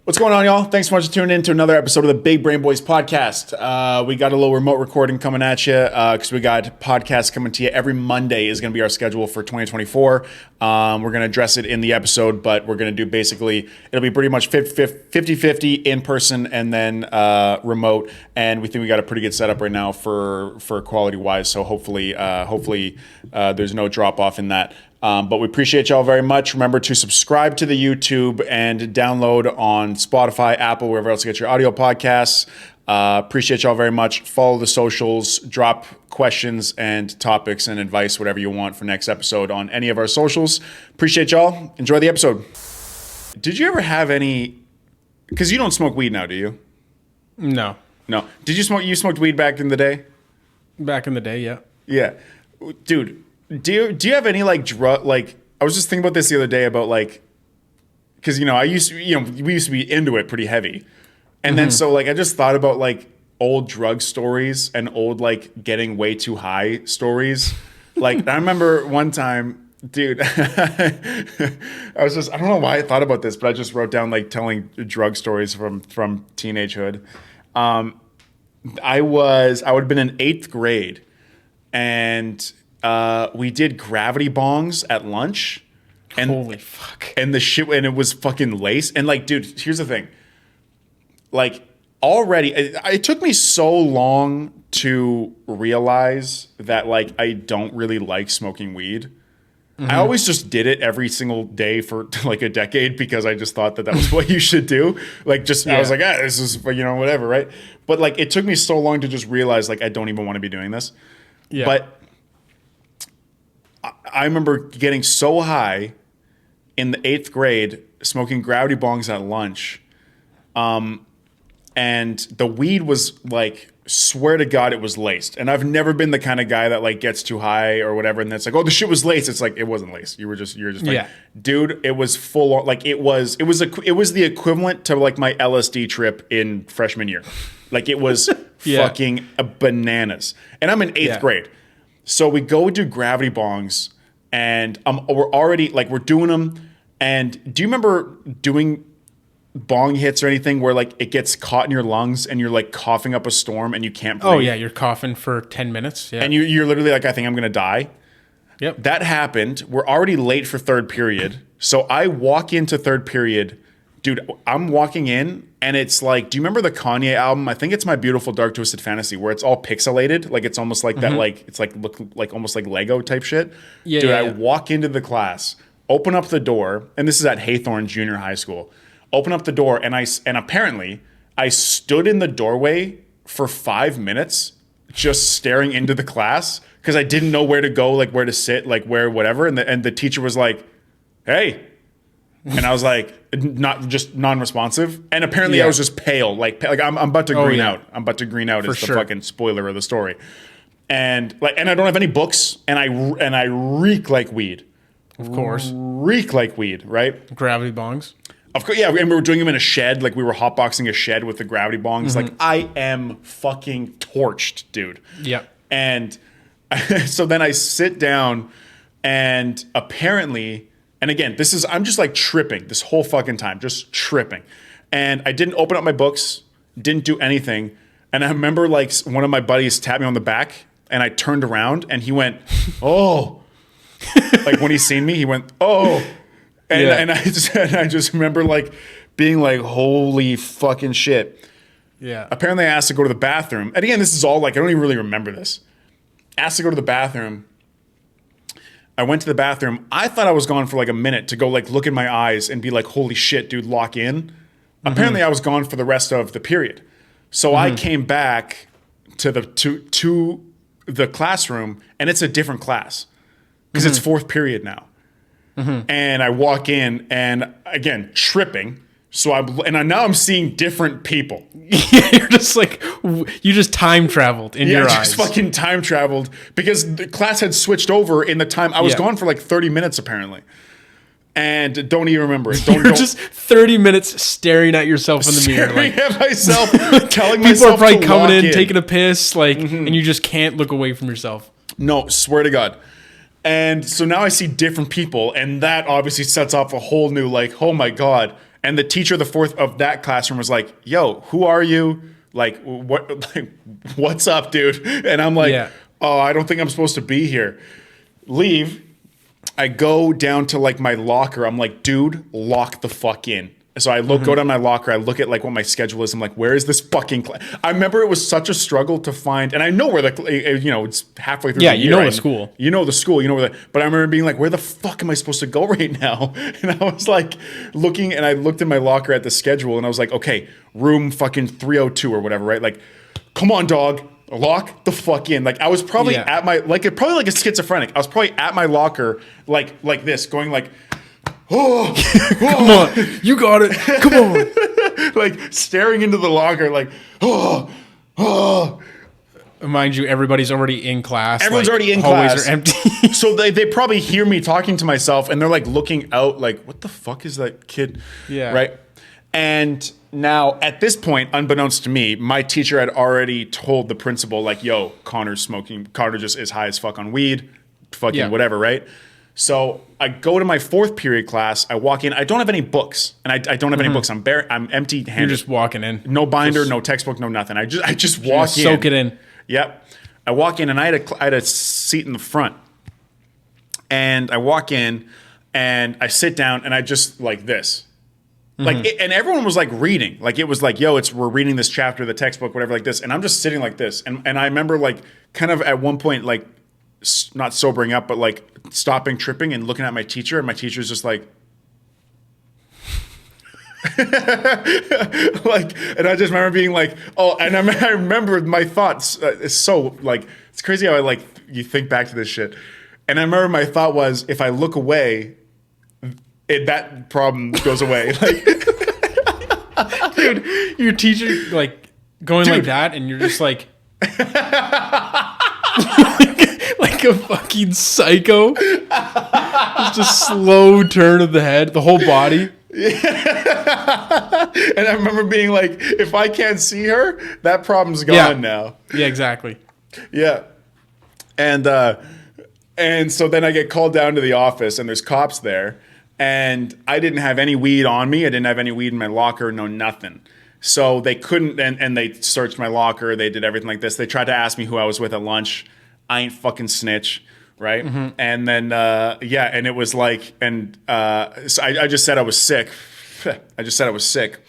What's going on, y'all? Thanks so much for tuning in to another episode of the Big Brain Boys podcast. We got a little remote recording coming at you because we got podcasts coming to you every Monday is going to be our schedule for 2024. We're going to address it in the episode, but we're going to do basically, it'll be pretty much 50-50 in person and then remote. And we think we got a pretty good setup right now for quality wise. So hopefully there's no drop off in that. But we appreciate y'all very much. Remember to subscribe to the YouTube and download on Spotify, Apple, wherever else you get your audio podcasts. Appreciate y'all very much. Follow the socials, drop questions and topics and advice, whatever you want for next episode on any of our socials. Appreciate y'all. Enjoy the episode. Did you ever have any, because you don't smoke weed now, do you? No. Did you smoke, you smoked weed back in the day? Back in the day, yeah. Yeah. Dude, do you have any like drug, like, I was just thinking about this the other day about like, because, we used to be into it pretty heavy. And then so like I just thought about like old drug stories and old like getting way too high stories. Like I remember one time, dude, I don't know why I thought about this, but I just wrote down like telling drug stories from teenagehood. I would have been in 8th grade and we did gravity bongs at lunch. And, holy fuck. And the shit, and it was fucking lace. And like, dude, here's the thing. Like, already, it took me so long to realize that, like, I don't really like smoking weed. I always just did it every single day for like a decade because I just thought that was what you should do. Like, I was like, this is, whatever, right? But like, it took me so long to just realize, like, I don't even want to be doing this. Yeah. But I remember getting so high in the 8th grade, smoking gravity bongs at lunch. And the weed was like, swear to God, it was laced. And I've never been the kind of guy that like gets too high or whatever. And that's like, oh, the shit was laced. It's like, it wasn't laced. You're just like, dude, it was full on. Like it was the equivalent to like my LSD trip in freshman year. Like it was fucking bananas. And I'm in 8th grade. So we go do gravity bongs and we're already like, we're doing them. And do you remember doing bong hits or anything where like it gets caught in your lungs and you're like coughing up a storm and you can't breathe? Oh yeah, you're coughing for 10 minutes. Yeah. And you're literally like, I think I'm going to die. Yep. That happened. We're already late for 3rd period. So I walk into 3rd period. Dude, I'm walking in and it's like, do you remember the Kanye album? I think it's My Beautiful Dark Twisted Fantasy where it's all pixelated. Like it's almost like that, like it's like look like almost like Lego type shit. Yeah, dude, I walk into the class, open up the door, and this is at Haythorne Junior High School. Open up the door, and apparently I stood in the doorway for 5 minutes just staring into the class because I didn't know where to go, like where to sit, like where whatever. And the teacher was like, "Hey," and I was like, just non-responsive. And apparently I was just pale, like I'm about to green out. I'm about to green out. It's the fucking spoiler of the story. And I don't have any books, and I reek like weed. Of course, reek like weed, right? Gravity bongs. Of course, yeah, and we were doing them in a shed. Like, we were hotboxing a shed with the gravity bongs. Like, I am fucking torched, dude. Yeah. And so then I sit down, and apparently, and again, I'm just like tripping this whole fucking time, just tripping. And I didn't open up my books, didn't do anything. And I remember, like, one of my buddies tapped me on the back, and I turned around, and he went, "Oh." Like, when he seen me, he went, "Oh." And I just remember like being like, holy fucking shit. Yeah. Apparently I asked to go to the bathroom. And again, this is all like, I don't even really remember this. Asked to go to the bathroom. I went to the bathroom. I thought I was gone for like a minute to go like look in my eyes and be like, holy shit, dude, lock in. Apparently I was gone for the rest of the period. So I came back to the classroom and it's a different class because it's 4th period now. And I walk in and again, tripping. So now I'm seeing different people. You're just like, you just time traveled in your eyes. Yeah, just fucking time traveled because the class had switched over in the time. I was gone for like 30 minutes apparently. And don't even remember it. You're just 30 minutes staring at yourself in the mirror. Staring at myself, telling people myself are probably to coming walk in, taking a piss, like, and you just can't look away from yourself. No, swear to God. And so now I see different people, and that obviously sets off a whole new, like, oh my God. And the teacher of that classroom was like, yo, who are you? Like, what's up, dude? And I'm like, oh, I don't think I'm supposed to be here. Leave. I go down to like my locker. I'm like, dude, lock the fuck in. So I go down my locker. I look at like what my schedule is. I'm like, where is this fucking class? I remember it was such a struggle to find, and I know where it's halfway through the year. Yeah, you know the school. You know the school. You know where but I remember being like, where the fuck am I supposed to go right now? And I was like looking, and I looked in my locker at the schedule, and I was like, okay, room fucking 302 or whatever, right? Like, come on, dog. Lock the fuck in. Like I was probably at my probably like a schizophrenic. I was probably at my locker like this, going like, oh, come on, you got it. Come on, like staring into the locker, like, oh. Mind you, everybody's already in class. Everyone's already in hallways class. Are empty. So they probably hear me talking to myself, and they're like looking out, like, what the fuck is that kid? Yeah. Right. And now, at this point, unbeknownst to me, my teacher had already told the principal, like, yo, Connor's smoking. Connor just is high as fuck on weed, fucking whatever, right? So I go to my fourth period class. I walk in. I don't have any books, and I don't have any books. I'm empty-handed. You're just walking in. No binder, no textbook, no nothing. I just walk in. Soak it in. Yep. I walk in, and I had a seat in the front. And I walk in, and I sit down, and I just like this. Like, and everyone was like reading, like it was like, yo, we're reading this chapter of the textbook, whatever, like this. And I'm just sitting like this. And I remember like kind of at one point, like not sobering up, but like stopping, tripping and looking at my teacher. And my teacher's just like, like, and I just remember being like, oh, and I remember my thoughts. It's so like, it's crazy how you think back to this shit. And I remember my thought was, if I look away, that problem goes away. Like, dude, your teacher like going like that, and you're just like, like a fucking psycho. Just a slow turn of the head, the whole body. Yeah. And I remember being like, if I can't see her, that problem's gone now. Yeah, exactly. Yeah. And so then I get called down to the office, and there's cops there. And I didn't have any weed on me. I didn't have any weed in my locker, no nothing. So they couldn't, and they searched my locker. They did everything like this. They tried to ask me who I was with at lunch. I ain't fucking snitch, right? And then, and it was like, and so I just said I was sick. I just said I was sick.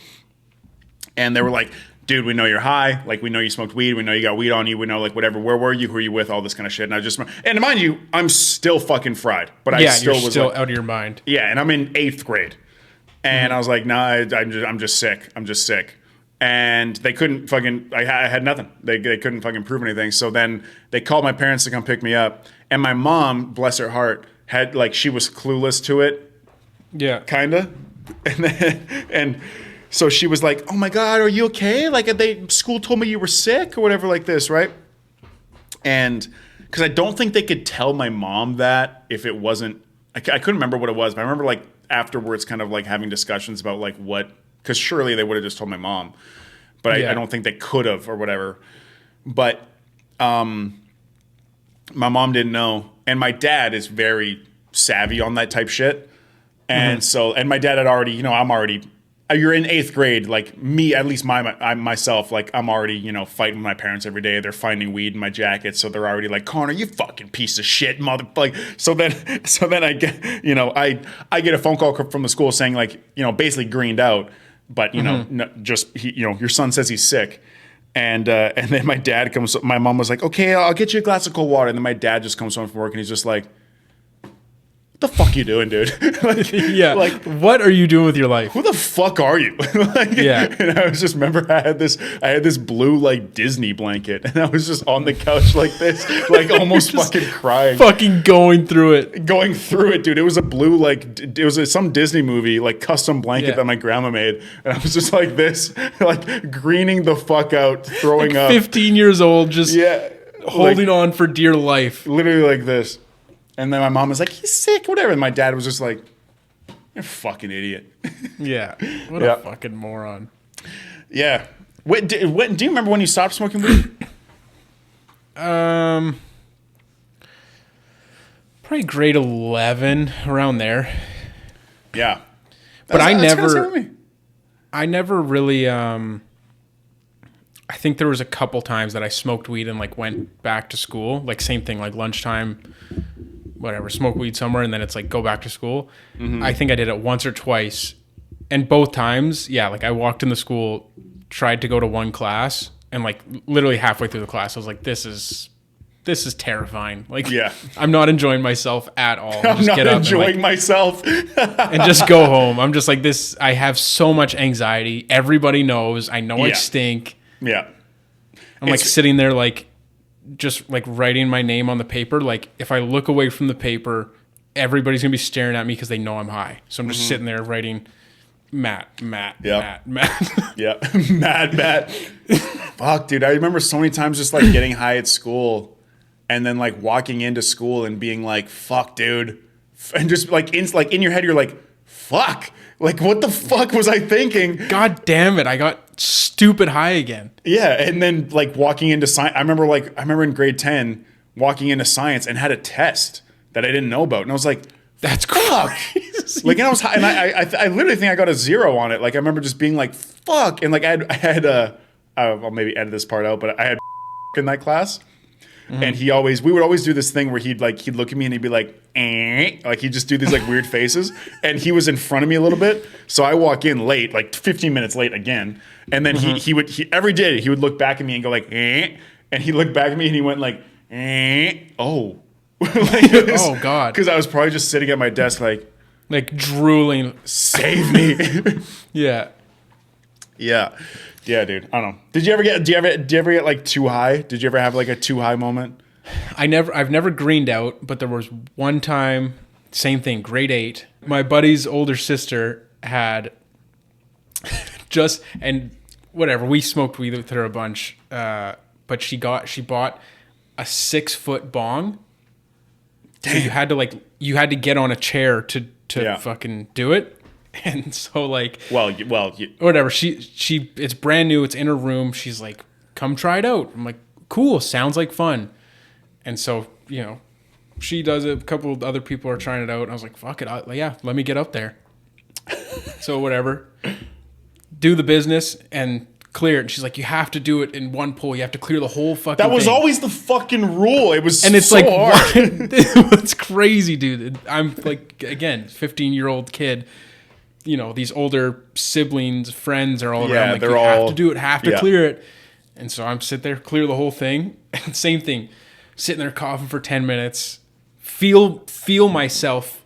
And they were like, dude, we know you're high. Like, we know you smoked weed. We know you got weed on you. We know, like, whatever. Where were you? Who are you with? All this kind of shit. And and mind you, I'm still fucking fried. But I still you're was still like, out of your mind. Yeah, and I'm in 8th grade. And I was like, nah, I'm just sick. I'm just sick. And they couldn't fucking, I had nothing. They couldn't fucking prove anything. So then they called my parents to come pick me up. And my mom, bless her heart, had, like, she was clueless to it. Yeah. Kinda. And so she was like, oh my God, are you okay? Like, school told me you were sick or whatever like this, right? And because I don't think they could tell my mom that if it wasn't, I couldn't remember what it was, but I remember like afterwards kind of like having discussions about like what, because surely they would have just told my mom, but I don't think they could have or whatever. But my mom didn't know. And my dad is very savvy on that type shit. And so, and my dad had already, you're in 8th grade, like me, at least myself, like I'm already, fighting with my parents every day. They're finding weed in my jacket. So they're already like, Connor, you fucking piece of shit, motherfucker. So then I get, I get a phone call from the school saying like, basically greened out, but your son says he's sick. And then my dad my mom was like, okay, I'll get you a glass of cold water. And then my dad just comes home from work and he's just like, what the fuck you doing, dude? Like, what are you doing with your life? Who the fuck are you? And I was just remember I had this blue like Disney blanket, and I was just on the couch like this, like almost fucking crying, fucking going through it, dude. It was a blue it was some Disney movie like custom blanket that my grandma made, and I was just like this, like greening the fuck out, throwing up. 15 years old, just holding on for dear life, literally like this. And then my mom was like, he's sick, whatever. And my dad was just like, you're a fucking idiot. Yeah. What a fucking moron. Yeah. Do you remember when you stopped smoking weed? Probably grade 11, around there. Yeah. But I never... I never really, I think there was a couple times that I smoked weed and like went back to school. Like same thing, like lunchtime, whatever, smoke weed somewhere and then it's like go back to school. I think I did it once or twice. And both times, yeah, like I walked in the school, tried to go to one class, and like literally halfway through the class, I was like, this is terrifying. Like, Yeah. I'm not enjoying myself at all. I'm Just not get up enjoying myself. and just go home. I'm just like this. I have so much anxiety. Everybody knows. I know I Yeah. stink. Yeah. I'm like sitting there, like just like writing my name on the paper. Like if I look away from the paper, everybody's gonna be staring at me because they know I'm high. So I'm just sitting there writing Matt. Yep. Matt. Yeah. Matt. Fuck, dude. I remember so many times just like getting high at school and then like walking into school and being like, fuck, dude. And just like in your head, you're like, fuck. Like, what the fuck was I thinking? God damn it. I got stupid high again. Yeah. And then like walking into science, I remember in grade 10 walking into science and had a test that I didn't know about. And I was like, That's fuck. crazy. Like, and I was high, and I literally think I got a 0 on it. Like, I remember just being like, fuck. And like, I had I'll maybe edit this part out, but I had in that class. And we would always do this thing where he'd look at me and he'd be like, like he'd just do these like weird faces. And he was in front of me a little bit. So I walk in late, like 15 minutes late again. And then he would every day he would look back at me and go like, and he looked back at me and he went like, oh. Oh, God. Because I was probably just sitting at my desk like drooling. save me. Yeah. Yeah, dude. I don't know. Do you ever get like too high? Did you ever have like a too high moment? I've never greened out, but there was one time, same thing, grade 8. My buddy's older sister had and whatever, we smoked weed with her a bunch, but she bought a 6-foot bong. Damn. So you had to get on a chair to fucking do it. And so like, whatever, she it's brand new. It's in her room. She's like, come try it out. I'm like, cool. Sounds like fun. And so, she does it. A couple of other people are trying it out. And I was like, fuck it. Let me get up there. So whatever, do the business and clear it. And she's like, you have to do it in one pull. You have to clear the whole fucking That was thing. always the fucking rule. It was And it's so like, hard. It's crazy, dude. I'm like, again, 15-year-old kid. These older siblings, friends are all around. Like, you have to do it, have to clear it. And so I'm sit there, clear the whole thing. And same thing, sitting there coughing for 10 minutes, feel myself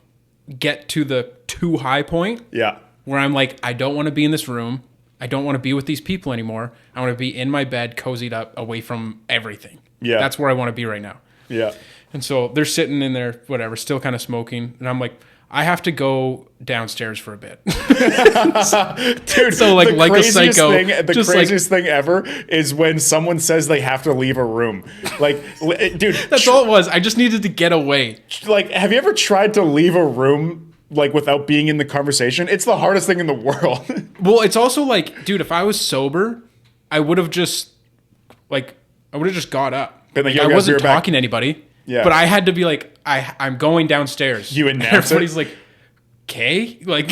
get to the too high point. Yeah. Where I'm like, I don't want to be in this room. I don't want to be with these people anymore. I want to be in my bed, cozied up, away from everything. Yeah. That's where I want to be right now. Yeah. And so they're sitting in there, whatever, still kind of smoking. And I'm like, I have to go downstairs for a bit. Dude, so like a psycho. The craziest thing ever is when someone says they have to leave a room. Like, dude. That's all it was. I just needed to get away. Like, have you ever tried to leave a room like without being in the conversation? It's the hardest thing in the world. Well, it's also like, dude, if I was sober, I would have just got up. Like, I wasn't talking to anybody. Yeah. But I had to be like, I'm going downstairs. You announced Everybody's like, okay? Like,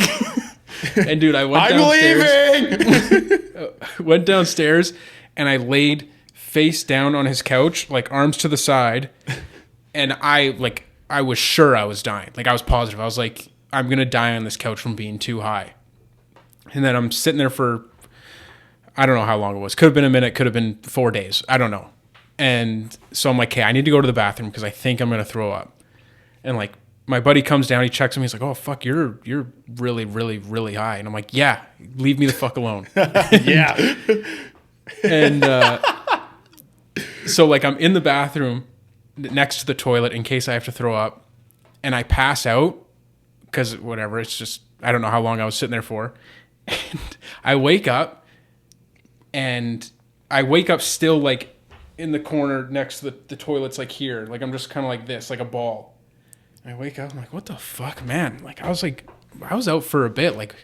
and dude, I went I'm downstairs. leaving! Went downstairs and I laid face down on his couch, like arms to the side. And I was sure I was dying. Like, I was positive. I was like, I'm going to die on this couch from being too high. And then I'm sitting there for, I don't know how long it was. Could have been a minute, could have been 4 days. I don't know. And so I'm like, okay, I need to go to the bathroom because I think I'm going to throw up. And like, my buddy comes down, he checks me, he's like, oh, fuck, you're really, really, really high. And I'm like, yeah, leave me the fuck alone. Yeah. And so like, I'm in the bathroom next to the toilet in case I have to throw up. And I pass out because whatever, it's just, I don't know how long I was sitting there for. And I wake up still like, in the corner next to the toilet's like here. Like, I'm just kind of like this, like a ball. And I wake up, I'm like, what the fuck, man? Like, I was out for a bit, like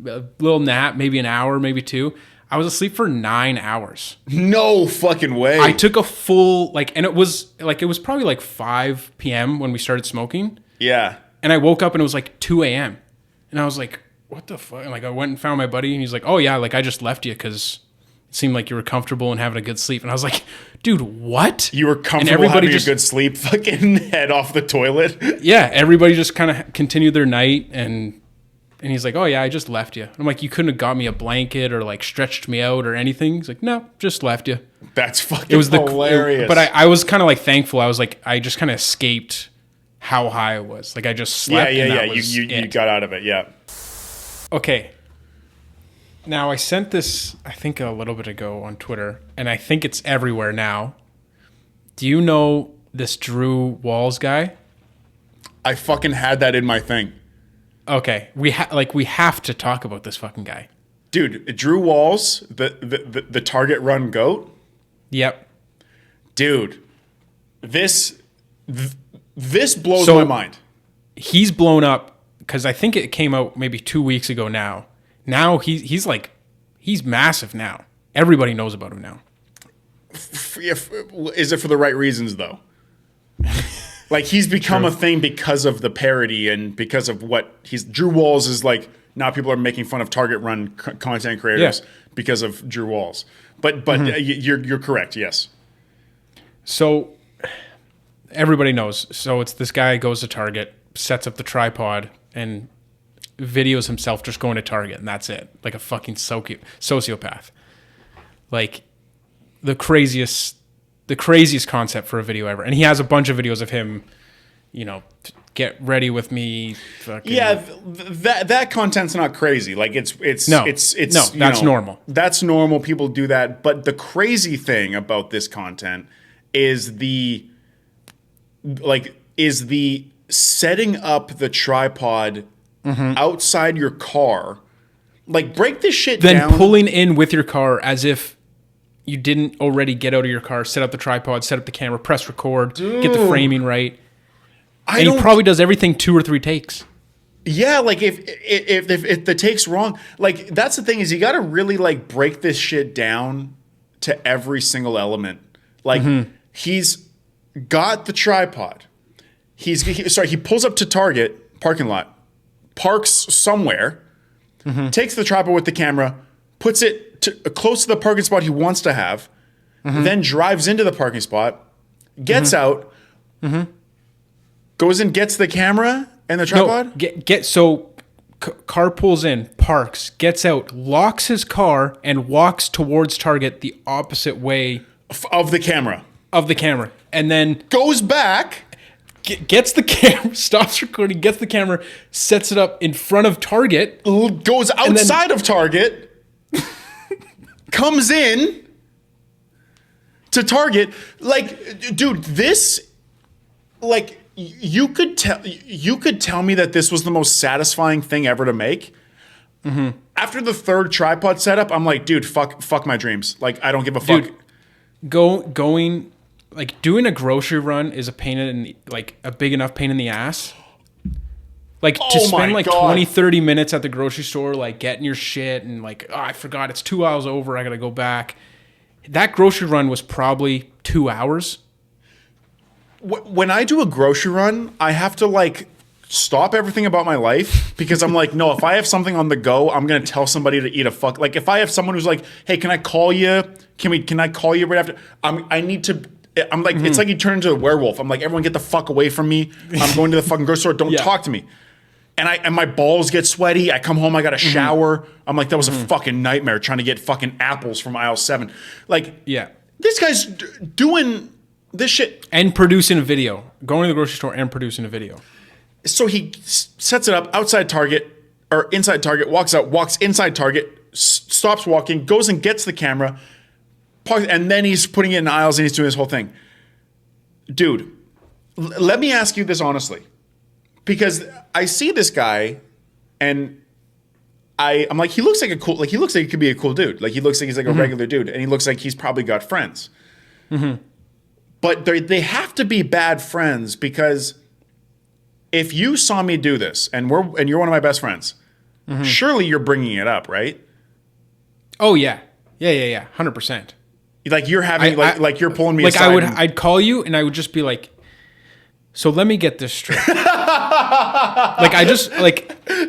a little nap, maybe an hour, maybe 2. I was asleep for 9 hours. No fucking way. I took a full, and it was probably like 5 p.m. when we started smoking. Yeah. And I woke up and it was like 2 a.m. And I was like, what the fuck? And like I went and found my buddy, and he's like, oh yeah, like I just left you because it seemed like you were comfortable and having a good sleep. And I was like, dude, what? You were comfortable having a good sleep, fucking head off the toilet. Yeah, everybody just kind of continued their night, and he's like, oh yeah, I just left you. And I'm like, you couldn't have got me a blanket or like stretched me out or anything. He's like, no, just left you. That's fucking hilarious. But I was kind of like thankful. I was like, I just kind of escaped how high I was. Like I just slept. Yeah. You got out of it. Yeah. Okay. Now I sent this, I think a little bit ago on Twitter, and I think it's everywhere now. Do you know this Drew Walls guy? I fucking had that in my thing. Okay, we have to talk about this fucking guy, dude. Drew Walls, the Target Run goat. Yep, dude. This blows my mind. He's blown up because I think it came out maybe 2 weeks ago. Now he's massive now. Everybody knows about him now. Is it for the right reasons though? Like he's become a thing because of the parody and because of what Drew Walls is like. Now people are making fun of Target Run content creators because of Drew Walls. But you're correct. Yes. So everybody knows. So it's this guy goes to Target, sets up the tripod, and videos himself just going to Target, and that's it. Like a fucking sociopath. Like the craziest concept for a video ever. And he has a bunch of videos of him, get ready with me. Fucking. Yeah, that content's not crazy. Like it's that's normal. That's normal. People do that. But the crazy thing about this content is the setting up the tripod outside your car. Like break this shit down. Then pulling in with your car as if you didn't already get out of your car, set up the tripod, set up the camera, press record, get the framing right. And he probably does everything 2 or 3 takes. Yeah, like if the take's wrong, like that's the thing is you got to really like break this shit down to every single element. Like he's got the tripod. He pulls up to Target parking lot, parks somewhere, takes the tripod with the camera, puts it close to the parking spot he wants to have, then drives into the parking spot, gets out, goes and gets the camera and the tripod. Car pulls in, parks, gets out, locks his car, and walks towards Target the opposite way of the camera. And then goes back, gets the camera, stops recording, gets the camera, sets it up in front of Target, goes outside of Target, comes in to Target. Like, dude, this, like, you could tell me that this was the most satisfying thing ever to make. After the 3rd tripod setup, I'm like, dude, fuck my dreams. Like, I don't give a fuck. Dude, doing a grocery run is a big enough pain in the ass. Like to spend like 20, 30 minutes at the grocery store, like getting your shit and like, I forgot it's 2 hours over. I got to go back. That grocery run was probably 2 hours. When I do a grocery run, I have to like stop everything about my life because I'm like, no, if I have something on the go, I'm going to tell somebody to eat a fuck. Like if I have someone who's like, hey, can I call you? Can I call you right after? I need to. I'm like, it's like you turn into a werewolf. I'm like, everyone get the fuck away from me. I'm going to the fucking grocery store. Don't talk to me. And my balls get sweaty. I come home, I got to shower. I'm like, that was a fucking nightmare trying to get fucking apples from aisle 7. Like, this guy's doing this shit. And producing a video. Going to the grocery store and producing a video. So he sets it up outside Target or inside Target, walks inside Target, stops walking, goes and gets the camera, and then he's putting it in aisles and he's doing this whole thing. Dude, let me ask you this honestly. Because I see this guy, and I'm like, he looks like he could be a cool dude. Like he looks like he's like a regular dude, and he looks like he's probably got friends. But they have to be bad friends because if you saw me do this, and you're one of my best friends, surely you're bringing it up, right? Oh yeah, 100%. Like you're having like you're pulling me aside. I'd call you, and I would just be like, So let me get this straight.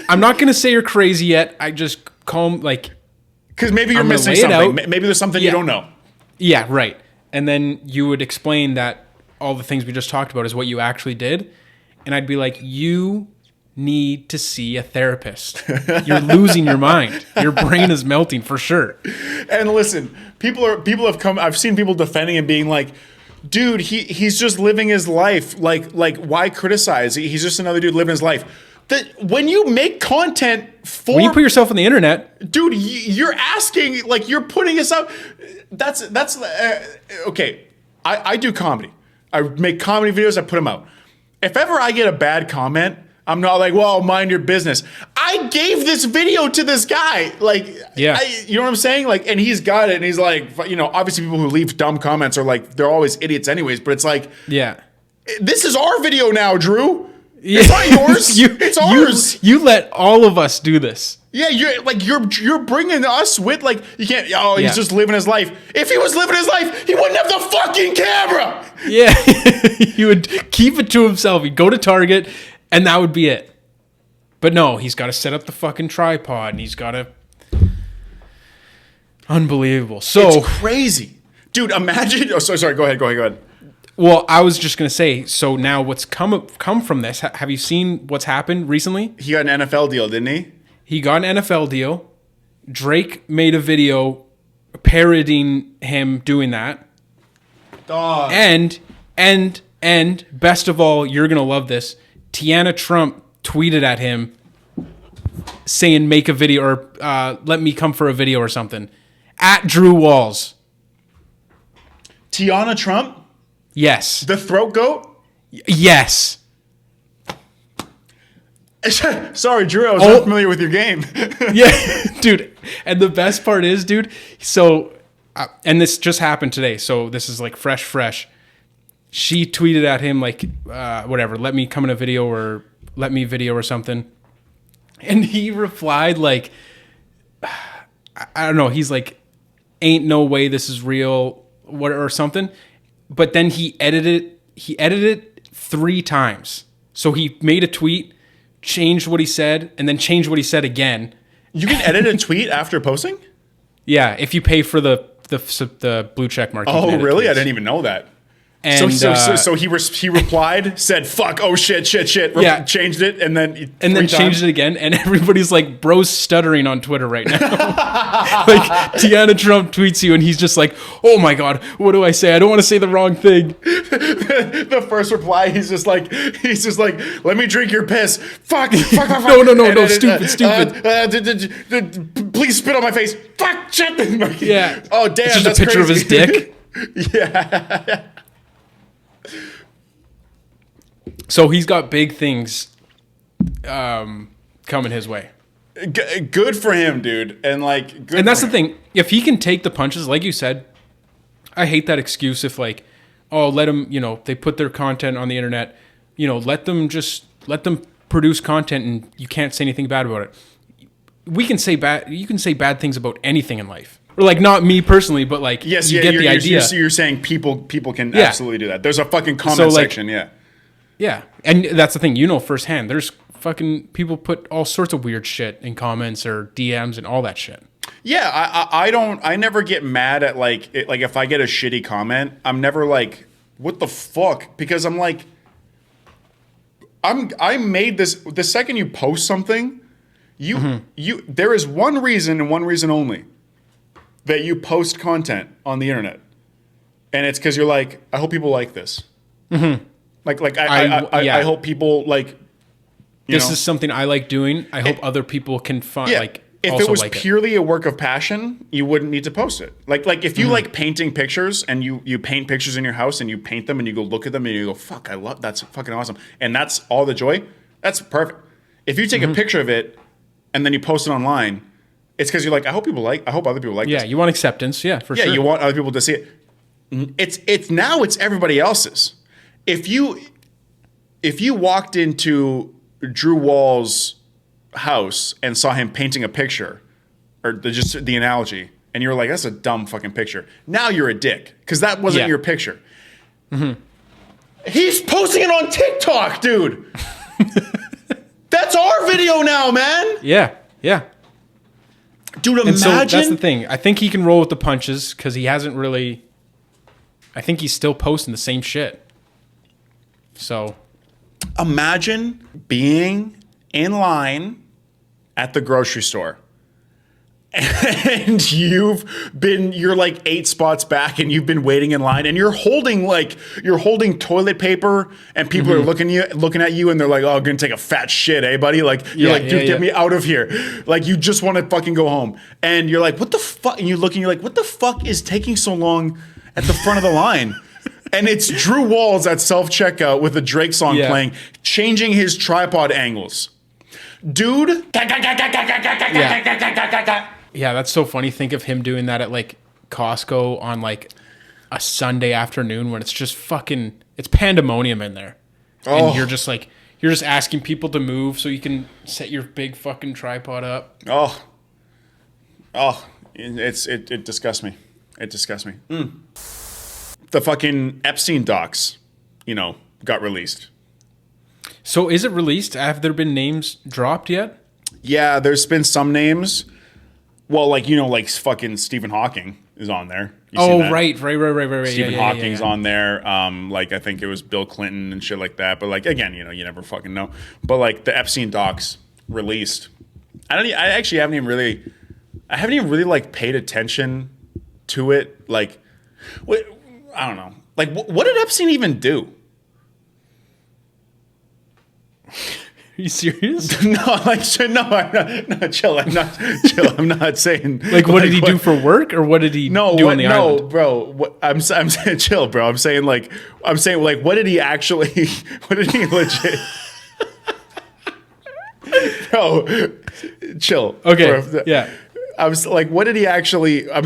I'm not gonna say you're crazy yet. I just calm because maybe you're missing something. Maybe there's something you don't know. Yeah, right. And then you would explain that all the things we just talked about is what you actually did, and I'd be like, you need to see a therapist. You're losing your mind. Your brain is melting for sure. And listen, people have come. I've seen people defending and being like, dude, he's just living his life. Like why criticize? He's just another dude living his life. That when you make content when you put yourself on the internet, dude, you're asking, like, you're putting us up. That's okay. I do comedy. I make comedy videos. I put them out. If ever I get a bad comment, I'm not like, well, mind your business. I gave this video to this guy. Like, yeah. You know what I'm saying? Like, and he's got it. And he's like, obviously people who leave dumb comments are like, they're always idiots anyways. But it's like, yeah, this is our video now, Drew. Yeah. It's not yours. It's ours. You let all of us do this. Yeah, you're bringing us with, like, you can't. Oh, he's just living his life. If he was living his life, he wouldn't have the fucking camera. Yeah, he would keep it to himself. He'd go to Target, and that would be it. But no, he's got to set up the fucking tripod, and he's got to. Unbelievable. So it's crazy, dude. Imagine. Oh, sorry. Go ahead. Well, I was just gonna say. So now, what's come from this? Have you seen what's happened recently? He got an NFL deal, didn't he? He got an NFL deal. Drake made a video parodying him doing that. Dog. And best of all, you're gonna love this. Tiana Trump tweeted at him saying, "Make a video," or "Let me come for a video," or something. At Drew Walls. Tiana Trump. Yes. The throat goat? Yes. Sorry, Drew, I was not familiar with your game. Yeah, dude. And the best part is, dude, so, and this just happened today, so this is like fresh. She tweeted at him like, whatever, let me come in a video or let me video or something. And he replied like, I don't know, he's like, ain't no way this is real, or something. But then he edited it 3 times. So he made a tweet, changed what he said, and then changed what he said again. You can edit a tweet after posting? Yeah, if you pay for the blue check mark. Oh, really? Tweets. I didn't even know that. And so he replied, said "fuck," "oh shit," yeah, changed it, and then changed it again, and everybody's like, "Bro's stuttering on Twitter right now." Like Tiana Trump tweets you, and he's just like, "Oh my god, what do I say? I don't want to say the wrong thing." The first reply, he's just like, "Let me drink your piss." Fuck. No, stupid. Please spit on my face. Fuck, shit. Yeah. Oh damn, it's just that's a picture crazy. of his dick. Yeah. So he's got big things coming his way. Good for him, dude. And like, and that's the thing. If he can take the punches, like you said, I hate that excuse. If like, oh, let them, they put their content on the internet, let them produce content, and you can't say anything bad about it. You can say bad things about anything in life. Or like, not me personally, but like, yes, you get the idea. You're saying people can absolutely do that. There's a fucking comment section, yeah. Yeah, and that's the thing, firsthand. There's fucking people put all sorts of weird shit in comments or DMs and all that shit. Yeah, I never get mad at like if I get a shitty comment, I'm never like, what the fuck? Because I'm like, I made this. The second you post something, there is one reason and one reason only that you post content on the internet, and it's because you're like, I hope people like this. Mm-hmm. I hope people like. This is something I like doing. I hope other people can find like. If it was purely a work of passion, you wouldn't need to post it. Like if you like painting pictures and you paint pictures in your house and you paint them and you go look at them and you go, fuck, I love, that's fucking awesome. And that's all the joy. That's perfect. If you take a picture of it and then you post it online, it's because you're like, I hope other people like this. Yeah, you want acceptance. Yeah, for sure. Yeah, you want other people to see it. It's everybody else's. If you walked into Drew Wall's house and saw him painting a picture, or just the analogy, and you were like, that's a dumb fucking picture. Now you're a dick because that wasn't your picture. Mm-hmm. He's posting it on TikTok, dude. That's our video now, man. Yeah. Dude, imagine. And so that's the thing. I think he can roll with the punches because he hasn't really. I think he's still posting the same shit. So. Imagine being in line at the grocery store. And you're like 8 spots back and you've been waiting in line and you're holding toilet paper and people are looking at you and they're like, oh, I'm going to take a fat shit, eh, buddy? Like, you're dude, get me out of here. Like, you just want to fucking go home. And you're like, what the fuck? And you look and you're like, what the fuck is taking so long at the front of the line? And it's Drew Walls at self-checkout with a Drake song playing, changing his tripod angles. Dude. Yeah, that's so funny. Think of him doing that at like Costco on like a Sunday afternoon when it's just fucking, it's pandemonium in there. And you're just asking people to move so you can set your big fucking tripod up. It disgusts me. It disgusts me. The fucking Epstein docs, got released. So is it released? Have there been names dropped yet? Yeah, there's been some names. Well, like fucking Stephen Hawking is on there. Right. Stephen Hawking's on there. Like I think it was Bill Clinton and shit like that. But like again, you never fucking know. But like the Epstein docs released. I haven't even really like paid attention to it. Like, I don't know. Like, what did Epstein even do? Are you serious? No, I'm not. Chill. I'm not saying. Like, what did he do for work, or what did he do on the island? No, bro. I'm saying chill, bro. I'm saying what did he actually? What did he legit? Bro, chill. Okay. Bro. Yeah. I was like, what did he actually? I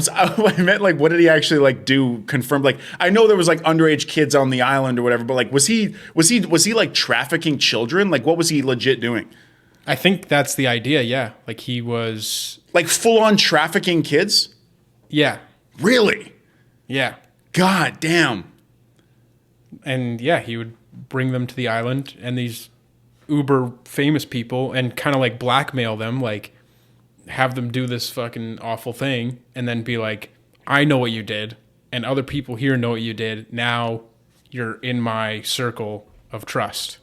meant like, what did he actually like do? Confirm? Like, I know there was like underage kids on the island or whatever, but like, was he like trafficking children? Like, what was he legit doing? I think that's the idea. Yeah, like he was like full on trafficking kids. Yeah. Really? Yeah. God damn. And yeah, he would bring them to the island and these uber famous people and kind of like blackmail them, like. Have them do this fucking awful thing and then be like, I know what you did and other people here know what you did. Now you're in my circle of trust.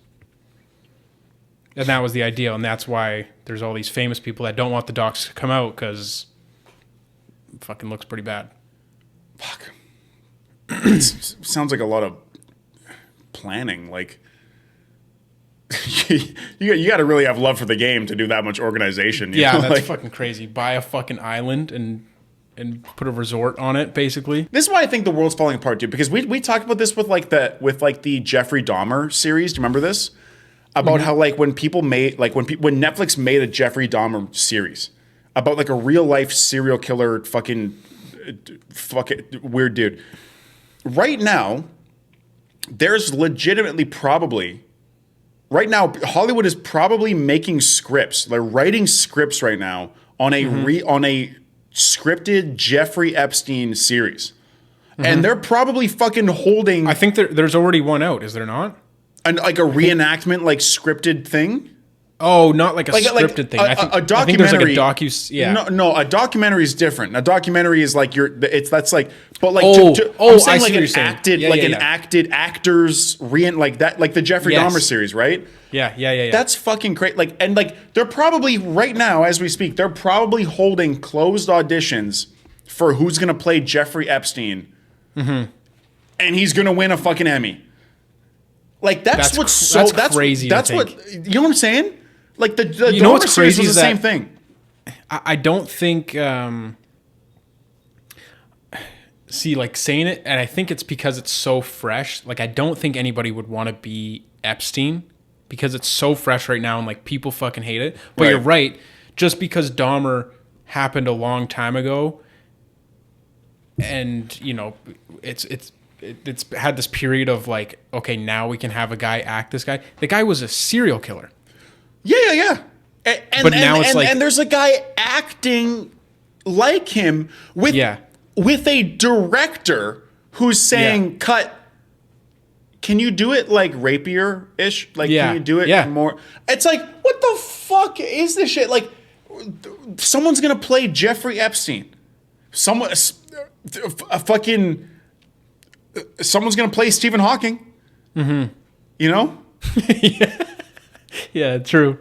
And that was the idea. And that's why there's all these famous people that don't want the docs to come out because it fucking looks pretty bad. Fuck. It sounds like a lot of planning. Like, you got to really have love for the game to do that much organization. Yeah, that's fucking crazy. Buy a fucking island and put a resort on it, basically. This is why I think the world's falling apart, dude. Because we talked about this with the Jeffrey Dahmer series. Do you remember this? About how like when Netflix made a Jeffrey Dahmer series about like a real life serial killer, fucking weird dude. Right now, there's legitimately probably. Right now, Hollywood is probably making scripts. They're writing scripts right now on a scripted Jeffrey Epstein series, and they're probably fucking holding. I think there's already one out. Is there not? Like a reenactment, like scripted thing. Oh, not like a scripted thing. A documentary. I think there's like a yeah. No, a documentary is different. A documentary is like that's like, but like, I'm saying like an acted, acted actors like that, like the Jeffrey Dahmer series, right? Yeah. That's fucking great. Like, and like, they're probably right now as we speak, they're probably holding closed auditions for who's gonna play Jeffrey Epstein, and he's gonna win a fucking Emmy. Like that's crazy. That's what you know what I'm saying. Like the Dahmer series was the same thing. I don't think. See, like saying it, and I think it's because it's so fresh. Like I don't think anybody would want to be Epstein because it's so fresh right now, and like people fucking hate it. But You're right. Just because Dahmer happened a long time ago, and it's had this period of like, okay, now we can have a guy act this guy. The guy was a serial killer. Yeah. But now it's like... And there's a guy acting like him with a director who's saying, cut can you do it like rapier-ish? Like, Yeah. can you do it more? It's like, what the fuck is this shit? Like, someone's gonna play Jeffrey Epstein. Someone's gonna play Stephen Hawking. Mm-hmm. You know? Yeah, true.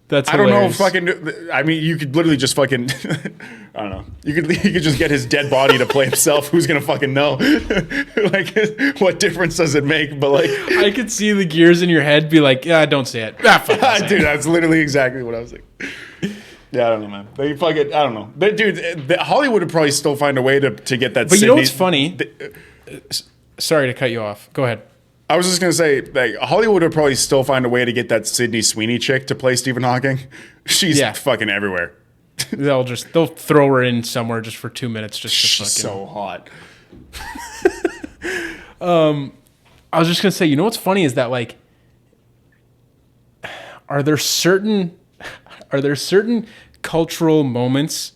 That's I don't know. hilarious. I mean, you could literally just fucking. I don't know. You could just get his dead body to play himself. Who's gonna fucking know? Like, what difference does it make? But like, I could see the gears in your head be like, yeah, don't say it. Ah, fuck, I'll say dude, it. that's literally exactly what I was like. Yeah, I don't know, man. They fucking. I don't know. Dude, Hollywood would probably still find a way to get that. But you know what's funny? Sorry to cut you off. Go ahead. I was just gonna say, like, Hollywood would probably still find a way to get that Sydney Sweeney chick to play Stephen Hawking. She's fucking everywhere. They'll throw her in somewhere just for 2 minutes. She's so hot. I was just gonna say, you know what's funny is that, like, are there certain cultural moments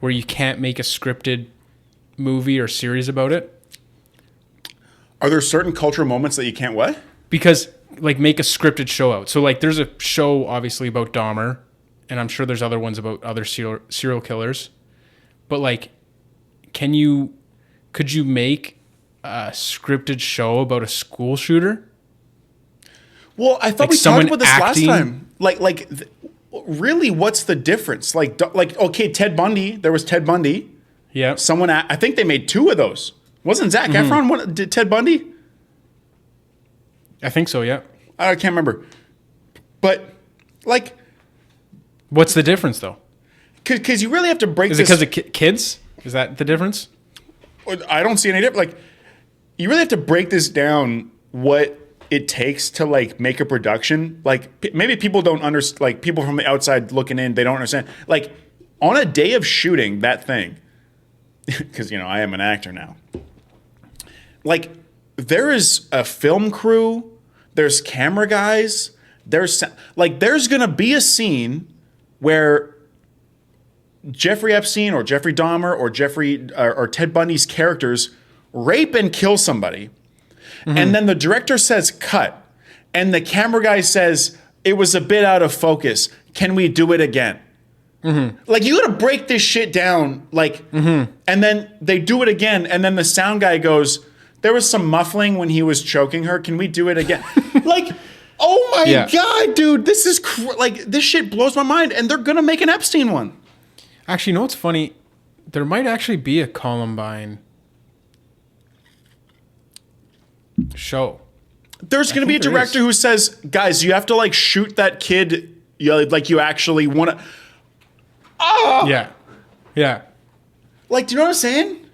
where you can't make a scripted movie or series about it? Are there certain cultural moments that you can't what? Because, like, make a scripted show out. So, like, there's a show obviously about Dahmer, and I'm sure there's other ones about other serial killers. But, like, could you make a scripted show about a school shooter? Well, I thought we talked about this last time. Really, what's the difference? Like, okay, Ted Bundy. There was Ted Bundy. Yeah. I think they made 2 of those. Wasn't Zac Efron one? Did Ted Bundy? I think so, yeah. I can't remember. But, like... What's the difference, though? Because you really have to break this... Is it because of kids? Is that the difference? I don't see any difference. Like, you really have to break this down, what it takes to, like, make a production. Like, maybe people don't understand... Like, people from the outside looking in, they don't understand. Like, on a day of shooting that thing... Because, you know, I am an actor now. Like, there is a film crew, there's camera guys, there's going to be a scene where Jeffrey Epstein or Jeffrey Dahmer or Ted Bundy's characters rape and kill somebody. Mm-hmm. And then the director says, cut. And the camera guy says, it was a bit out of focus. Can we do it again? Mm-hmm. Like, you got to break this shit down. Like, and then they do it again. And then the sound guy goes, there was some muffling when he was choking her. Can we do it again? Like, oh my God, dude, this is this shit blows my mind. And they're going to make an Epstein one. Actually, you know what's funny? There might actually be a Columbine show. There's going to be a director who says, guys, you have to, like, shoot that kid. Like, you actually want to. Oh! Yeah. Yeah. Like, do you know what I'm saying?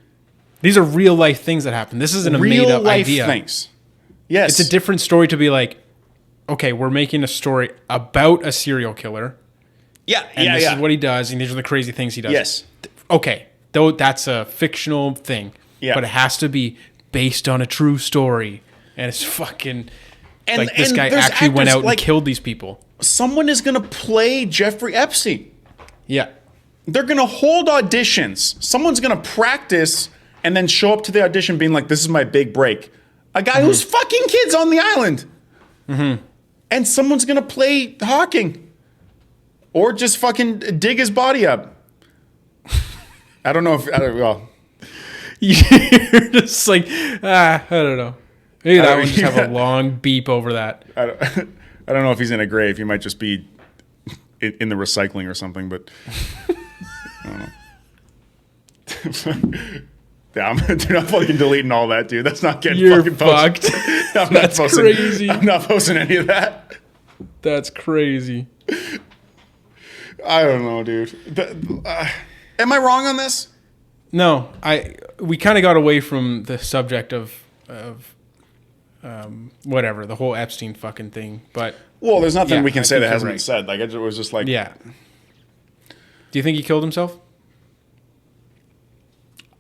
These are real life things that happen. This isn't a made up idea. Things. Yes. It's a different story to be like, okay, we're making a story about a serial killer. Yeah. And this is what he does, and these are the crazy things he does. Yes. Okay. Though that's a fictional thing. Yeah. But it has to be based on a true story. And it's fucking like this guy actually went out and killed these people. Someone is gonna play Jeffrey Epstein. Yeah. They're going to hold auditions. Someone's going to practice and then show up to the audition being like, this is my big break. A guy who's fucking kids on the island. Mm-hmm. And someone's going to play Hawking. Or just fucking dig his body up. I don't know if... well. You're just like, I don't know. Maybe that one just have a long beep over that. I don't know if he's in a grave. He might just be... in the recycling or something, but I don't know. Yeah, I'm not fucking deleting all that, dude. That's not getting fucking posted. That's crazy. I'm not posting any of that. That's crazy. I don't know, dude. Am I wrong on this? No, we kind of got away from the subject of whatever, the whole Epstein fucking thing, but. Well, there's nothing we can say that hasn't been said. Like, it was just like... Yeah. Do you think he killed himself?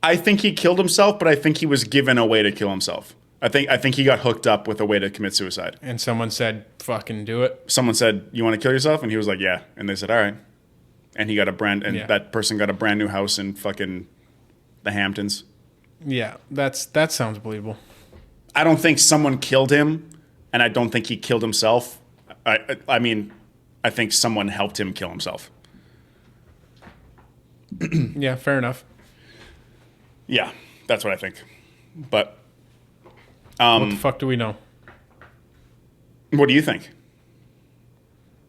I think he killed himself, but I think he was given a way to kill himself. I think he got hooked up with a way to commit suicide. And someone said, fucking do it? Someone said, you want to kill yourself? And he was like, yeah. And they said, all right. And he got that person got a brand new house in fucking the Hamptons. Yeah, that sounds believable. I don't think someone killed him, and I don't think he killed himself. I mean, I think someone helped him kill himself. Yeah, fair enough. Yeah, that's what I think. But What the fuck do we know? what do you think?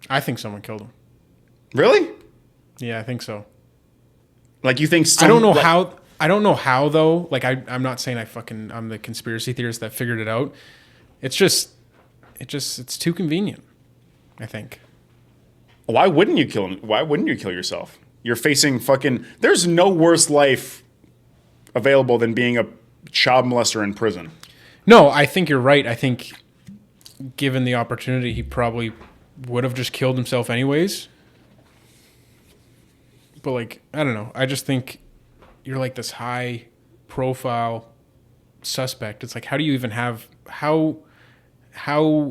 I think someone killed him. Really? Yeah, I think so. Like you think? I don't know how. I don't know how though. Like I'm not saying I'm the conspiracy theorist that figured it out. It's too convenient. I think. Why wouldn't you kill him? Why wouldn't you kill yourself? You're facing fucking. There's no worse life available than being a child molester in prison. No, I think you're right. I think given the opportunity, he probably would have just killed himself anyways. But like, I don't know. I just think you're like this high profile suspect. It's like, how do you even have, how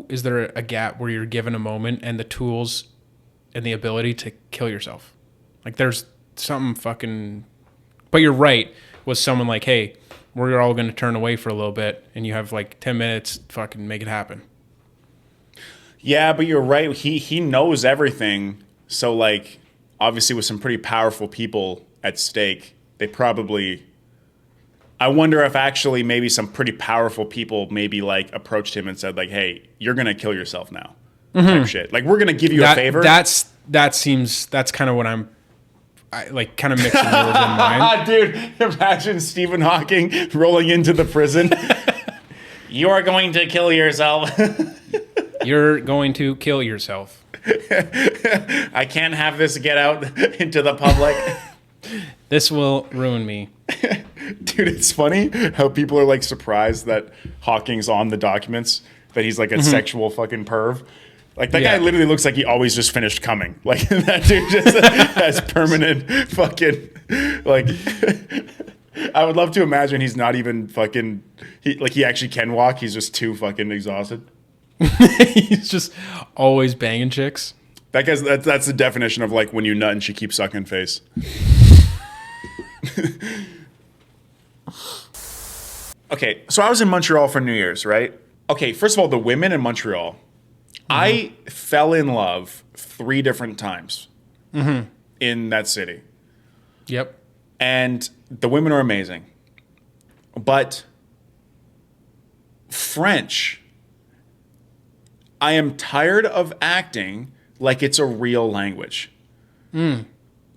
is there a gap where you're given a moment and the tools and the ability to kill yourself? Like there's something fucking, but you're right. Was someone like, hey, we're all going to turn away for a little bit and you have like 10 minutes, fucking make it happen. Yeah, but you're right. He knows everything. So like, obviously with some pretty powerful people at stake, they probably, I wonder if actually maybe some pretty powerful people maybe like approached him and said like, hey, you're going to kill yourself now. Type shit. Like we're going to give you a favor. That's kind of what I'm like kind of mixing yours and mine. Dude, imagine Stephen Hawking rolling into the prison. You are going to kill yourself. You're going to kill yourself. I can't have this get out into the public. This will ruin me. Dude, it's funny how people are like surprised that Hawking's on the documents, that he's like a sexual fucking perv. Like that guy literally looks like he always just finished coming. Like that dude just has permanent fucking like. I would love to imagine he's not even fucking. He actually can walk. He's just too fucking exhausted. He's just always banging chicks. That guy's that's the definition of like when you nut and she keeps sucking face. Okay, so I was in Montreal for New Year's, right? Okay, first of all, the women in Montreal. I fell in love 3 different times in that city. Yep. And the women are amazing. But French, I am tired of acting like it's a real language.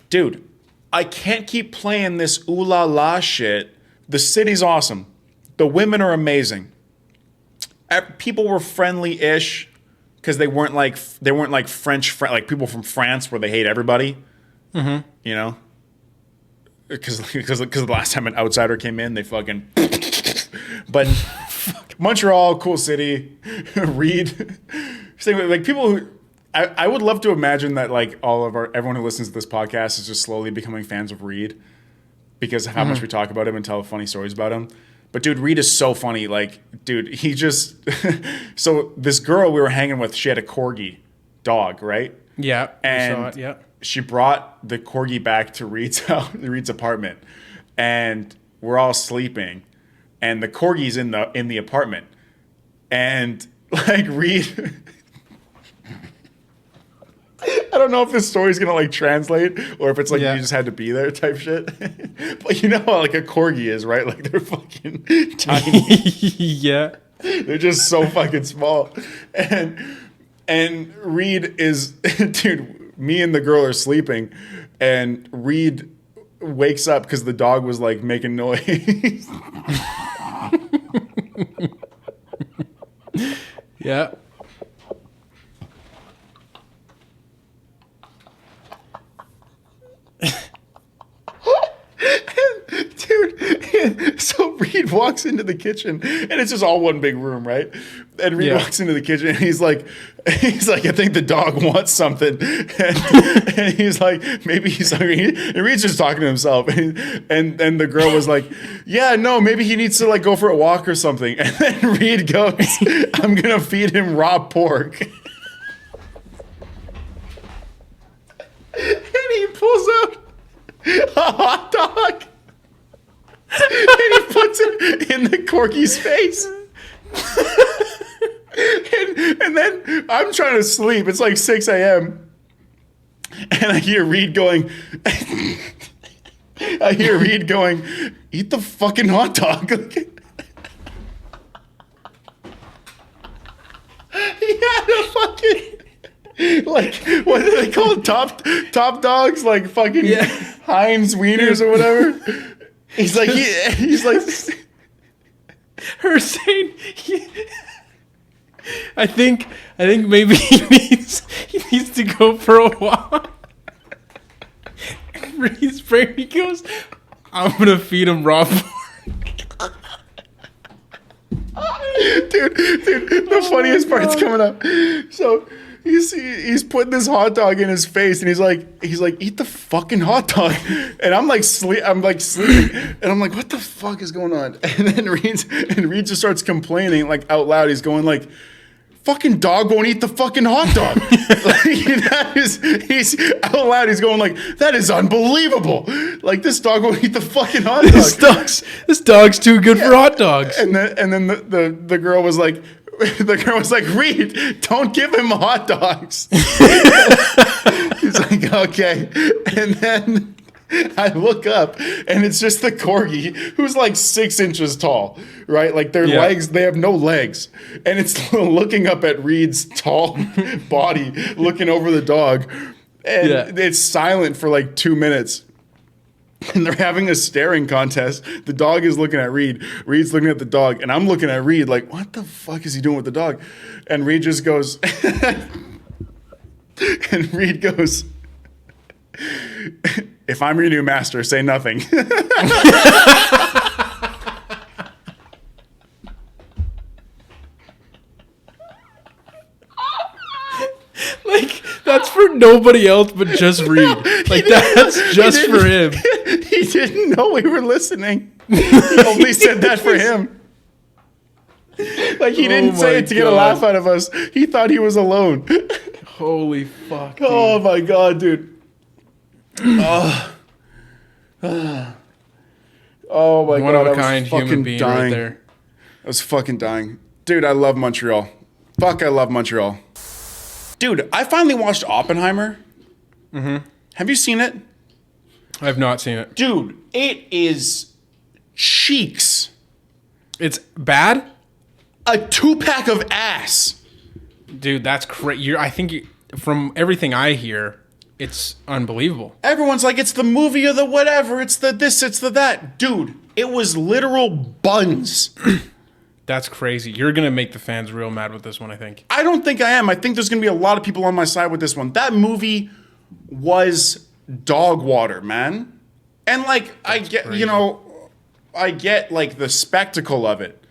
Dude, I can't keep playing this ooh la la shit. The city's awesome. The women are amazing. People were friendly-ish. Because they weren't like French like people from France where they hate everybody, you know. Because the last time an outsider came in, they fucking. But Montreal, cool city. Reed, like people who I would love to imagine that like everyone who listens to this podcast is just slowly becoming fans of Reed because of how much we talk about him and tell funny stories about him. But dude, Reed is so funny. Like, dude, he just so this girl we were hanging with, she had a corgi dog, right? Yeah. And saw it, yeah. She brought the corgi back to Reed's house, Reed's apartment, and we're all sleeping, and the corgi's in the apartment, and like Reed. I don't know if this story's gonna like translate or if it's like you just had to be there type shit. But you know how like a corgi is, right? Like they're fucking tiny. Yeah. They're just so fucking small. And Reed is dude, me and the girl are sleeping and Reed wakes up because the dog was like making noise. Yeah. Dude, so Reed walks into the kitchen and it's just all one big room, right? And Reed walks into the kitchen and he's like, I think the dog wants something. And he's like, maybe he's hungry. And Reed's just talking to himself. And the girl was like, yeah, no, maybe he needs to like go for a walk or something. And then Reed goes, I'm going to feed him raw pork. And he pulls out a hot dog. And he puts it in the corgi's face. And then I'm trying to sleep. It's like 6 a.m. And I hear Reed going, eat the fucking hot dog. He had a fucking, like, what do they call it? Top dogs? Like fucking Heinz Wieners or whatever. He's like, her saying, I think maybe he needs to go for a walk. Reed's brain, he goes, I'm gonna feed him raw pork. Dude, the funniest part's coming up. So he's putting this hot dog in his face, and he's like, eat the fucking hot dog. And I'm like sleeping, and I'm like, what the fuck is going on? And then Reed just starts complaining like out loud. He's going like, fucking dog won't eat the fucking hot dog. He's out loud. He's going like, that is unbelievable. Like, this dog won't eat the fucking hot dog. This dog's too good for hot dogs. And then the girl was like, Reed, don't give him hot dogs. He's like, okay. And then I look up, and it's just the corgi, who's like 6 inches tall, right? Like their legs, they have no legs. And it's looking up at Reed's tall body, looking over the dog. And it's silent for like 2 minutes. And they're having a staring contest. The dog is looking at Reed. Reed's looking at the dog. And I'm looking at Reed like, what the fuck is he doing with the dog? And Reed just goes, and Reed goes, if I'm your new master, say nothing. Like, that's for nobody else but just Reed. Like, that's just for him. He didn't know we were listening. He only said that for him. Like, he didn't say it to get a laugh out of us. He thought he was alone. Holy fuck, dude. Oh, my God, dude. Oh my God. One of a kind human being right there. I was fucking dying. Dude, I love Montreal. Fuck, I love Montreal. Dude, I finally watched Oppenheimer. Mm-hmm. Have you seen it? I have not seen it. Dude, it is cheeks. It's bad? A 2-pack of ass. Dude, that's crazy. I think from everything I hear, it's unbelievable. Everyone's like, it's the movie of the whatever. It's the this, it's the that. Dude, it was literal buns. That's crazy. You're going to make the fans real mad with this one, I think. I don't think I am. I think there's going to be a lot of people on my side with this one. That movie was dog water, man. And like, I get, crazy. I get like the spectacle of it.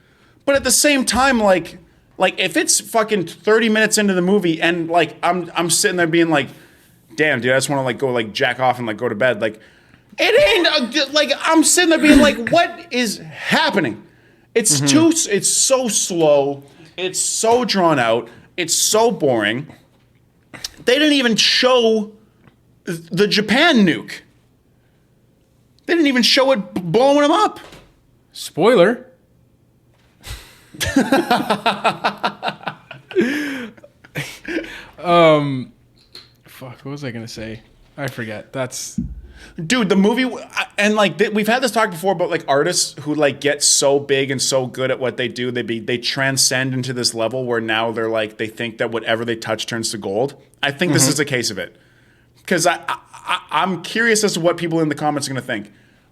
But at the same time, like if it's fucking 30 minutes into the movie and like I'm sitting there being like, damn, dude, I just want to like go like jack off and like go to bed. Like, it ain't like I'm sitting there being like, what is happening? It's it's so slow. It's so drawn out. It's so boring. They didn't even show the Japan nuke. They didn't even show it blowing them up. Spoiler. Fuck, what was I going to say? I forget. Dude, the movie, and like we've had this talk before about like artists who like get so big and so good at what they do, they transcend into this level where now they're like they think that whatever they touch turns to gold. I think this is a case of it, because I'm curious as to what people in the comments are going to think.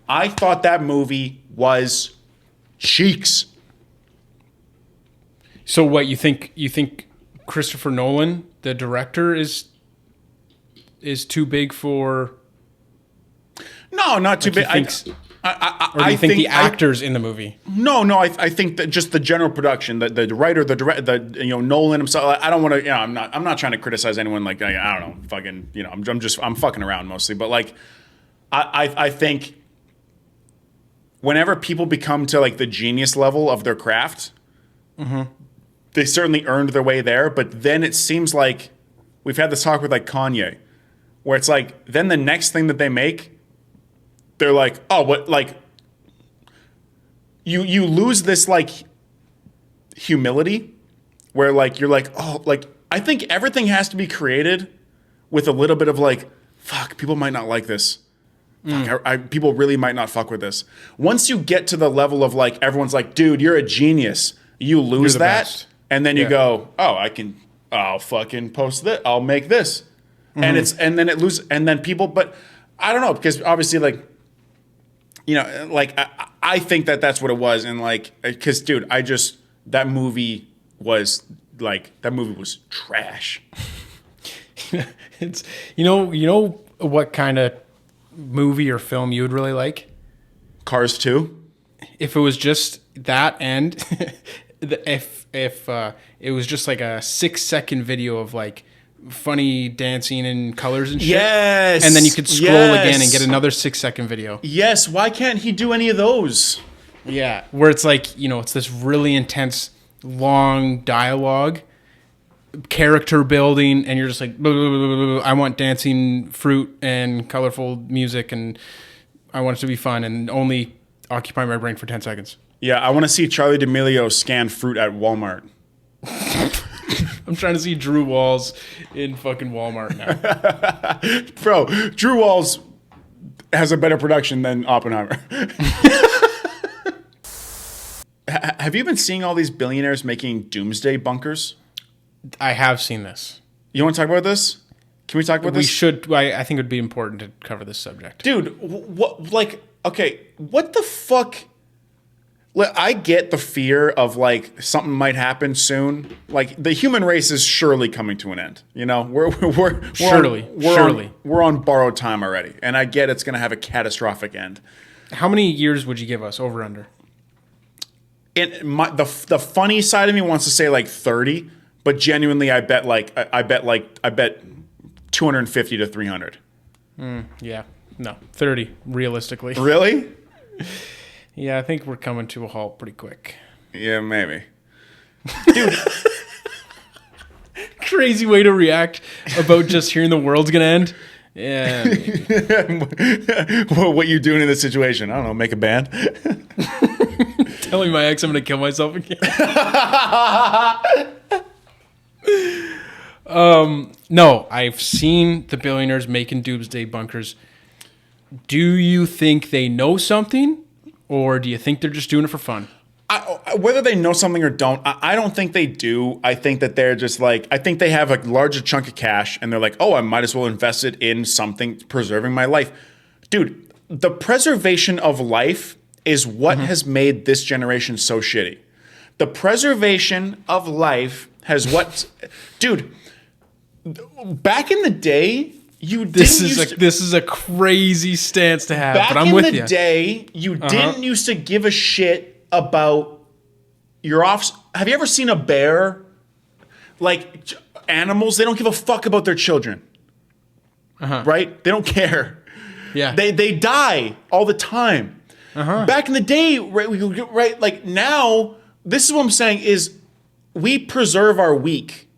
I thought that movie was cheeks. So what you think? You think Christopher Nolan, the director, is too big for? No, not too big. Or do you think the actors in the movie? No. I think that just the general production, the writer, the director, Nolan himself. I don't want to. I'm not trying to criticize anyone. Like I don't know, fucking. I'm fucking around mostly. But like, I think whenever people become to like the genius level of their craft, they certainly earned their way there. But then it seems like we've had this talk with like Kanye, where it's like then the next thing that they make. They're like, oh, what? Like, you lose this like humility where like you're like, oh, like I think everything has to be created with a little bit of like, fuck, people might not like this. Fuck, people really might not fuck with this. Once you get to the level of like everyone's like, dude, you're a genius, you lose that, best. and then you go, oh, I'll fucking post this, I'll make this, and then people, but I don't know, because obviously like, you know, like I think that's what it was, and like, because dude, that movie was trash. It's you know what kind of movie or film you would really like? Cars 2? If it was just that, and if it was just like a 6-second video of like funny dancing and colors and shit. Yes. And then you could scroll again and get another 6-second video. Yes. Why can't he do any of those? Yeah. Where it's like, you know, it's this really intense, long dialogue, character building, and you're just like, blah, blah, blah, blah, blah. I want dancing fruit and colorful music, and I want it to be fun and only occupy my brain for 10 seconds. Yeah, I want to see Charlie D'Amelio scan fruit at Walmart. I'm trying to see Drew Walls in fucking Walmart now. Bro, Drew Walls has a better production than Oppenheimer. Have you been seeing all these billionaires making doomsday bunkers? I have seen this. You want to talk about this? Can we talk about this? We should. I think it would be important to cover this subject. Dude, what, like, okay, what the fuck? I get the fear of, like, something might happen soon. Like, the human race is surely coming to an end. You know? We're on borrowed time already. And I get it's going to have a catastrophic end. How many years would you give us, over under? The funny side of me wants to say, like, 30. But genuinely, I bet 250 to 300. Yeah, no, 30 realistically. Really? Yeah, I think we're coming to a halt pretty quick. Yeah, maybe. Dude, crazy way to react about just hearing the world's gonna end. Yeah. What you doing in this situation? I don't know. Make a band. Telling my ex I'm gonna kill myself again. No, I've seen the billionaires making doomsday bunkers. Do you think they know something, or do you think they're just doing it for fun? Whether they know something or don't, I don't think they do. I think that they're just like, I think they have a larger chunk of cash and they're like, oh, I might as well invest it in something preserving my life. Dude, the preservation of life is what has made this generation so shitty. The preservation of life has what, dude, back in the day, this is a crazy stance to have, but I'm with you. Back in the day, you didn't used to give a shit about your Have you ever seen a bear? Like, animals, they don't give a fuck about their children. Right? They don't care. Yeah. They die all the time. Back in the day, right, like now, this is what I'm saying is we preserve our weak.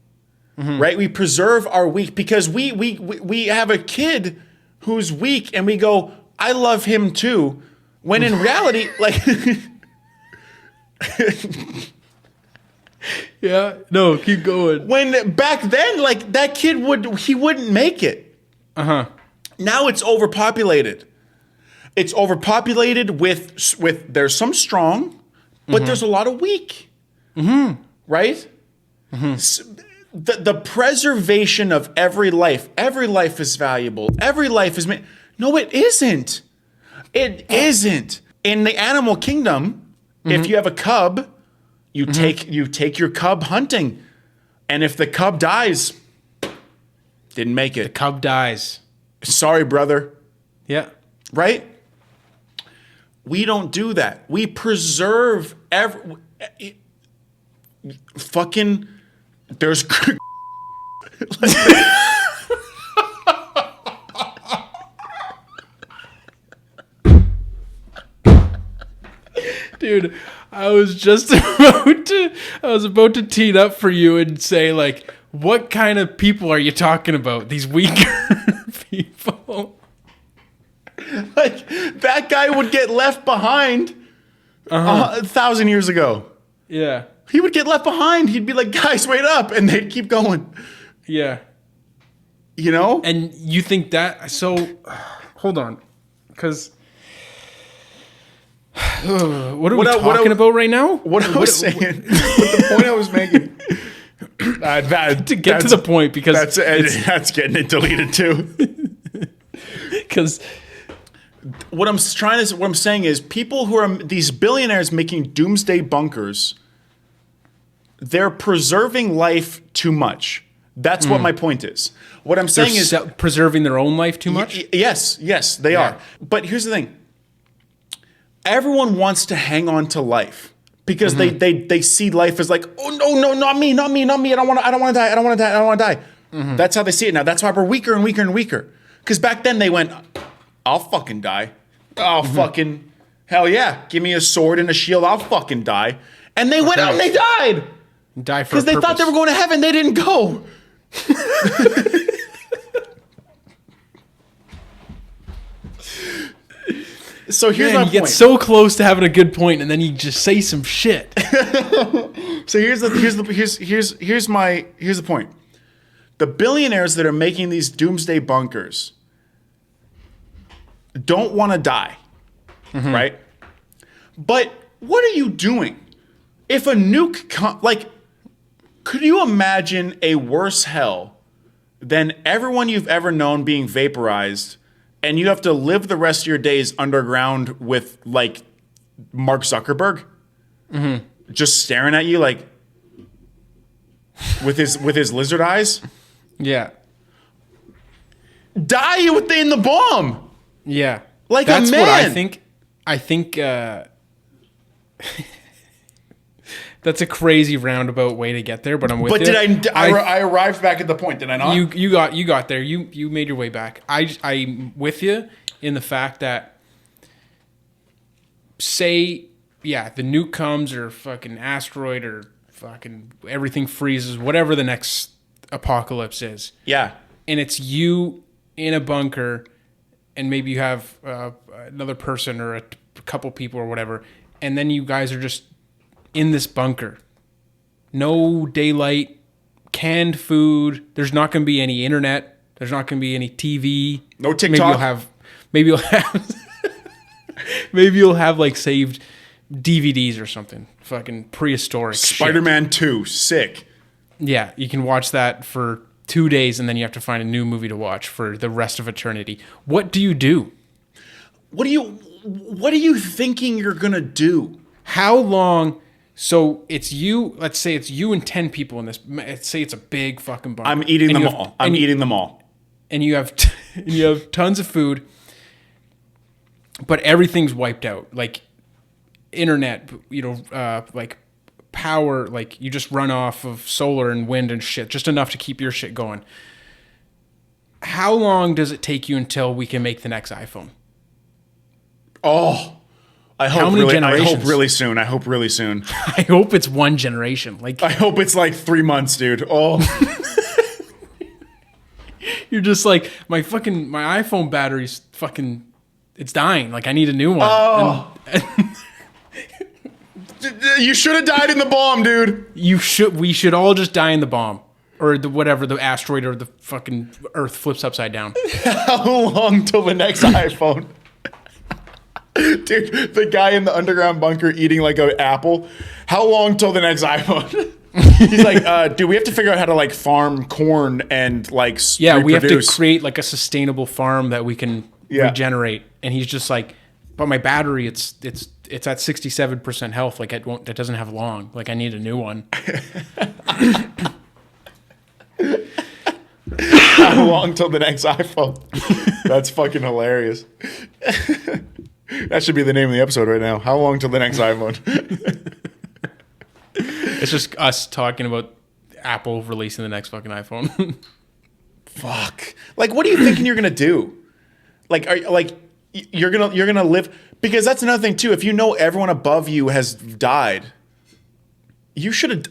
Right? We preserve our weak because we have a kid who's weak and we go, I love him too. When in reality, like yeah, no, keep going. When back then, like that kid wouldn't make it. Now it's overpopulated. It's overpopulated with there's some strong, but there's a lot of weak. Right? The preservation of every life is valuable. Every life is no, it isn't. It isn't. In the animal kingdom, if you have a cub, you take your cub hunting. And if the cub dies, didn't make it. The cub dies. Sorry, brother. Yeah. Right? We don't do that. We preserve fucking there's Dude, I was about to tee it up for you and say, like, what kind of people are you talking about? These weaker people. Like, that guy would get left behind 1,000 years ago. Yeah. He would get left behind. He'd be like, guys, wait up. And they'd keep going. Yeah. You know? And you think that... So, hold on. Because... what are we talking about right now? What I was saying, what the point I was making... to get to the point, because... That's getting it deleted too. Because... What I'm saying is people who are... These billionaires making doomsday bunkers... They're preserving life too much. That's what my point is. What I'm saying is... preserving their own life too much? Yes, they are. But here's the thing. Everyone wants to hang on to life because they see life as like, oh, no, not me. I don't want to die. That's how they see it now. That's why we're weaker and weaker and weaker. Because back then they went, I'll fucking die. I'll fucking... Hell yeah. Give me a sword and a shield. I'll fucking die. And they went out and they died. Die for because they thought they were going to heaven. They didn't go. So here's my point. You get so close to having a good point, and then you just say some shit. So here's the point. The billionaires that are making these doomsday bunkers don't want to die, right? But what are you doing? If a nuke could you imagine a worse hell than everyone you've ever known being vaporized, and you have to live the rest of your days underground with like Mark Zuckerberg, just staring at you like with his lizard eyes? Yeah. Die in the bomb. Yeah. Like that's a man. What I think that's a crazy roundabout way to get there, but I'm with you. But I arrived back at the point, did I not? You got there. You made your way back. I'm with you in the fact that, say, yeah, the nuke comes or fucking asteroid or fucking everything freezes, whatever the next apocalypse is. Yeah. And it's you in a bunker, and maybe you have another person or a couple people or whatever, and then you guys are just in this bunker. No daylight, canned food. There's not going to be any internet. There's not going to be any TV. No TikTok. Maybe you'll have like saved DVDs or something. Fucking prehistoric Spider-Man 2, sick. Yeah, you can watch that for 2 days, and then you have to find a new movie to watch for the rest of eternity. What do you do? What are you thinking you're going to do? How long... So it's you. Let's say it's you and 10 people in this. Let's say it's a big fucking bunker. I'm eating them all. Eating them all. And you have tons of food, but everything's wiped out. Like internet, like power. Like you just run off of solar and wind and shit, just enough to keep your shit going. How long does it take you until we can make the next iPhone? Oh. I hope really soon. I hope it's one generation. Like I hope it's like 3 months, dude. Oh. You're just like, my iPhone battery's fucking, it's dying. Like I need a new one. Oh. You should have died in the bomb, dude. We should all just die in the bomb. Or the asteroid or the fucking Earth flips upside down. How long till the next iPhone? Dude, the guy in the underground bunker eating like an apple. How long till the next iPhone? He's like, dude, we have to figure out how to like farm corn and like reproduce. We have to create like a sustainable farm that we can regenerate. And he's just like, but my battery, it's at 67% health. Like it doesn't have long. Like I need a new one. How long till the next iPhone? That's fucking hilarious. That should be the name of the episode right now. How long till the next iPhone? It's just us talking about Apple releasing the next fucking iPhone. Fuck. Like, what are you thinking you're gonna do? Like, you're gonna live? Because that's another thing too. If you know everyone above you has died, you should have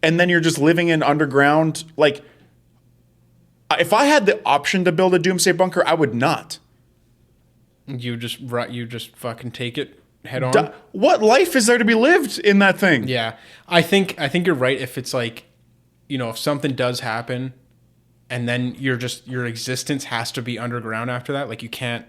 and then you're just living in underground. Like, if I had the option to build a doomsday bunker, I would not. You just fucking take it. head on. What life is there to be lived in that thing? Yeah. I think you're right. If it's like, if something does happen and then your existence has to be underground after that, like you can't,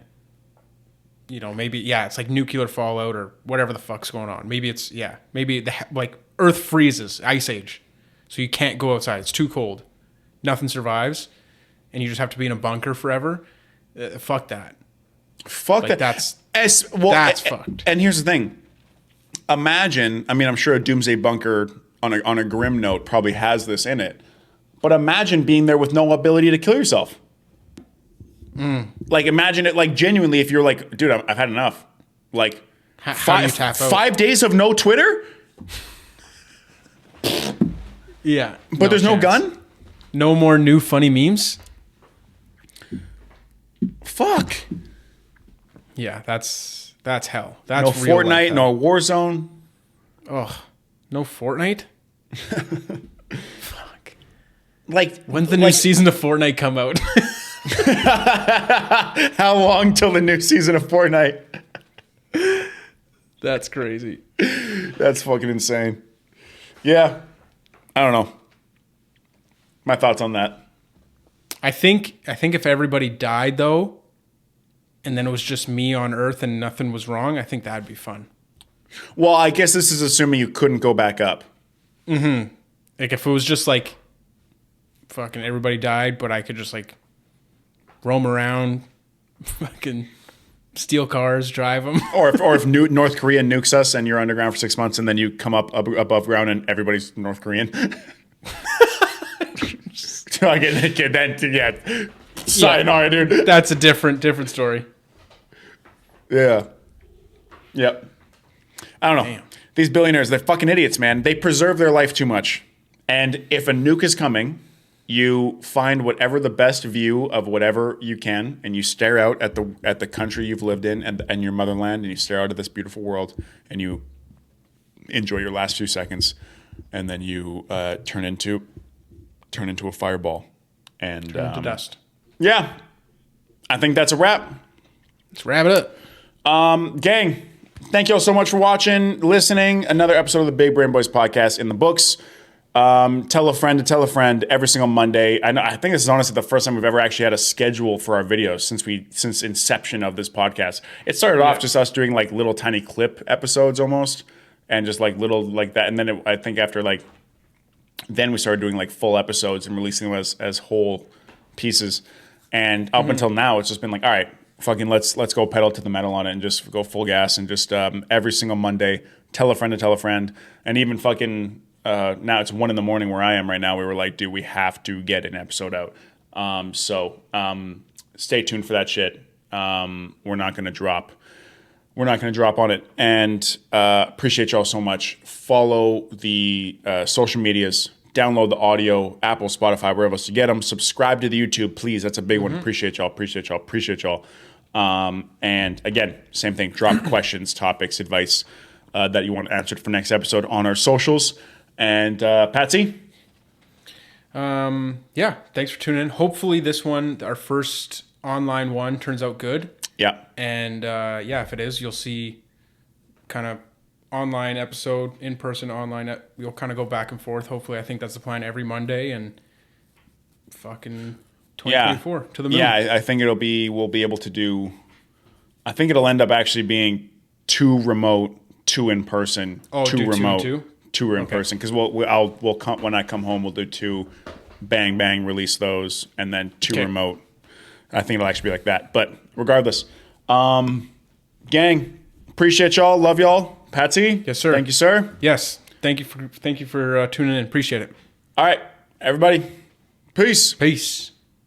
maybe, it's like nuclear fallout or whatever the fuck's going on. Maybe it's, maybe like Earth freezes, ice age. So you can't go outside. It's too cold. Nothing survives. And you just have to be in a bunker forever. Fuck that. Fuck that. That's fucked. And here's the thing. Imagine, I'm sure a doomsday bunker on a grim note probably has this in it. But imagine being there with no ability to kill yourself. Like imagine it like genuinely if you're like, dude, I've had enough. Like how do you tap out? 5 days of no Twitter? Yeah. But there's no gun? No more new funny memes? Fuck. Yeah, that's hell. That's no real Fortnite, life, no Warzone. Oh, no Fortnite? Fuck. Like when's the new season of Fortnite come out? How long till the new season of Fortnite? That's crazy. That's fucking insane. Yeah. I don't know. My thoughts on that. I think if everybody died though, and then it was just me on Earth and nothing was wrong, I think that'd be fun. Well, I guess this is assuming you couldn't go back up. Mm-hmm. Like if it was just like fucking everybody died, but I could just like roam around, fucking steal cars, drive them. or if North Korea nukes us and you're underground for 6 months and then you come up above ground and everybody's North Korean. Sayonara, dude. That's a different story. Yeah. Yep. I don't know. Damn. These billionaires, they're fucking idiots, man. They preserve their life too much. And if a nuke is coming, you find whatever the best view of whatever you can, and you stare out at the country you've lived in and your motherland, and you stare out at this beautiful world, and you enjoy your last few seconds, and then you turn into a fireball and turn into dust. Yeah, I think that's a wrap. Let's wrap it up. Gang, thank you all so much for watching, listening. Another episode of the Big Brain Boys podcast in the books. Tell a friend to tell a friend every single Monday. I think this is honestly the first time we've ever actually had a schedule for our videos since inception of this podcast. It started off just us doing like little tiny clip episodes almost, and just like little like that. And then I think after like, then we started doing like full episodes and releasing them as whole pieces. And up until now, it's just been like, all right, fucking let's go pedal to the metal on it and just go full gas and just every single Monday tell a friend to tell a friend. And even fucking now it's 1 a.m. where I am right now. We were like, dude, we have to get an episode out. So stay tuned for that shit. We're not going to drop on it. And appreciate y'all so much. Follow the social medias. Download the audio, Apple, Spotify, wherever else you get them. Subscribe to the YouTube, please. That's a big one. Appreciate y'all. And again, same thing. Drop questions, topics, advice that you want answered for next episode on our socials. And Patsy? Thanks for tuning in. Hopefully this one, our first online one, turns out good. Yeah. And if it is, you'll see kind of online episode, in person, online. We'll kind of go back and forth. Hopefully, I think that's the plan every Monday and fucking 2024 to the moon. Yeah, I think we'll be able to do. I think it'll end up actually being 2 remote, 2 in person, 2 remote, 2 in person. Because we'll come when I come home. We'll do 2, bang bang, release those, and then 2 remote. I think it'll actually be like that. But regardless, gang, appreciate y'all, love y'all. Patsy? Yes, sir. Thank you, sir. Yes. Thank you for tuning in. Appreciate it. All right, everybody. Peace. Peace.